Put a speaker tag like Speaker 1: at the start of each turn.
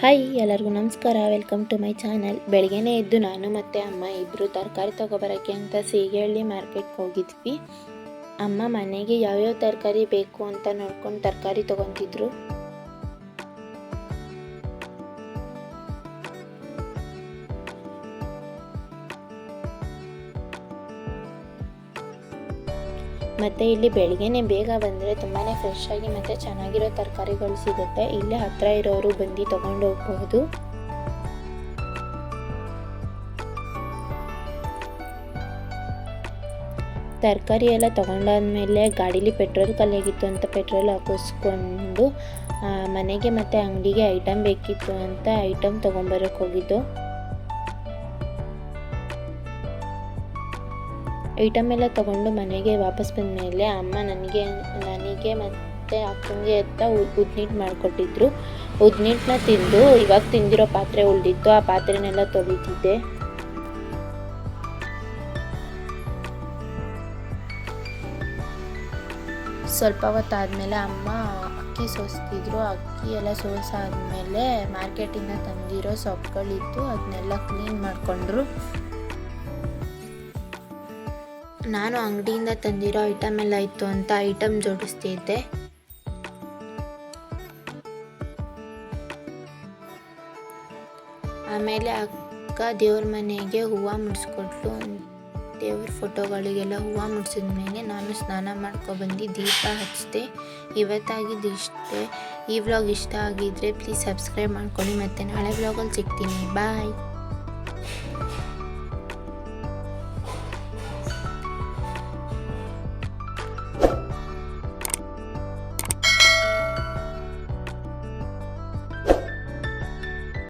Speaker 1: Hi ಎಲ್ಲರಿಗೂ ನಮಸ್ಕಾರ. Welcome to my channel. ಬೆಳಗ್ಗೆನೇ ಎದ್ದು ನಾನು ಮತ್ತು ಅಮ್ಮ ಇಬ್ಬರು ತರಕಾರಿ ತೊಗೊಬರೋಕ್ಕೆ ಅಂತ ಸೀಗೇಹಳ್ಳಿ ಮಾರ್ಕೆಟ್ಗೆ ಹೋಗಿದ್ವಿ. ಅಮ್ಮ ಮನೆಗೆ ಯಾವ್ಯಾವ ತರಕಾರಿ ಬೇಕು ಅಂತ ನೋಡ್ಕೊಂಡು ತರಕಾರಿ ತೊಗೊತಿದ್ರು. ಮತ್ತು ಇಲ್ಲಿ ಬೆಳಗ್ಗೆನೇ ಬೇಗ ಬಂದರೆ ತುಂಬಾ ಫ್ರೆಶ್ ಆಗಿ ಮತ್ತು ಚೆನ್ನಾಗಿರೋ ತರಕಾರಿಗಳು ಸಿಗುತ್ತೆ. ಇಲ್ಲೇ ಹತ್ತಿರ ಇರೋರು ಬಂದು ತೊಗೊಂಡು ಹೋಗ್ಬಹುದು. ತರಕಾರಿ ಎಲ್ಲ ತೊಗೊಂಡಾದ್ಮೇಲೆ ಗಾಡೀಲಿ ಪೆಟ್ರೋಲ್ ಖಾಲಿಯಾಗಿತ್ತು ಅಂತ ಪೆಟ್ರೋಲ್ ಹಾಕಿಸ್ಕೊಂಡು ಮನೆಗೆ ಮತ್ತು ಅಂಗಡಿಗೆ ಐಟಮ್ ಬೇಕಿತ್ತು ಅಂತ ಐಟಮ್ ತೊಗೊಂಬರೋಕ್ಕೆ ಹೋಗಿದ್ದು. ಐಟಮ್ ಎಲ್ಲ ತೊಗೊಂಡು ಮನೆಗೆ ವಾಪಸ್ ಬಂದ ಮೇಲೆ ಅಮ್ಮ ನನಗೆ ಮತ್ತು ಅಕ್ಕಂಗೆ ಅಂತ ಉದ್ನೀಟ್ ಮಾಡಿಕೊಟ್ಟಿದ್ರು. ಉದ್ನೀಟನ್ನ ತಿಂದು ಇವಾಗ ತಿಂದಿರೋ ಪಾತ್ರೆ ಉಳಿದಿತ್ತು, ಆ ಪಾತ್ರೆನೆಲ್ಲ ತೊಳಿತಿದ್ದೆ. ಸ್ವಲ್ಪ ಹೊತ್ತಾದಮೇಲೆ ಅಮ್ಮ ಅಕ್ಕಿ ಸೋಸ್ತಿದ್ರು. ಅಕ್ಕಿ ಎಲ್ಲ ಸೋಸಾದ್ಮೇಲೆ ಮಾರ್ಕೆಟಿಂದ ತಂದಿರೋ ಸೊಪ್ಪುಗಳಿತ್ತು, ಅದನ್ನೆಲ್ಲ ಕ್ಲೀನ್ ಮಾಡಿಕೊಂಡ್ರು. ನಾನು ಅಂಗಡಿಯಿಂದ ತಂದಿರೋ ಐಟಮ್ ಎಲ್ಲ ಇತ್ತು ಅಂತ ಐಟಮ್ ಜೋಡಿಸ್ತಿದ್ದೆ. ಆಮೇಲೆ ಅಕ್ಕ ದೇವ್ರ ಮನೆಗೆ ಹೂವು ಮುಡಿಸ್ಕೊಟ್ಲು. ದೇವ್ರ ಫೋಟೋಗಳಿಗೆಲ್ಲ ಹೂವು ಮುಡಿಸಿದ್ಮೇಲೆ ನಾನು ಸ್ನಾನ ಮಾಡ್ಕೊಬಂದು ದೀಪ ಹಚ್ಚಿದೆ. ಇವತ್ತಾಗಿದ್ದು ಇಷ್ಟೇ. ಈ ವ್ಲಾಗ್ ಇಷ್ಟ ಆಗಿದ್ರೆ ಪ್ಲೀಸ್ ಸಬ್ಸ್ಕ್ರೈಬ್ ಮಾಡ್ಕೊಳ್ಳಿ. ಮತ್ತು ನಾಳೆ ವ್ಲಾಗಲ್ಲಿ ಸಿಗ್ತೀನಿ. ಬಾಯ್.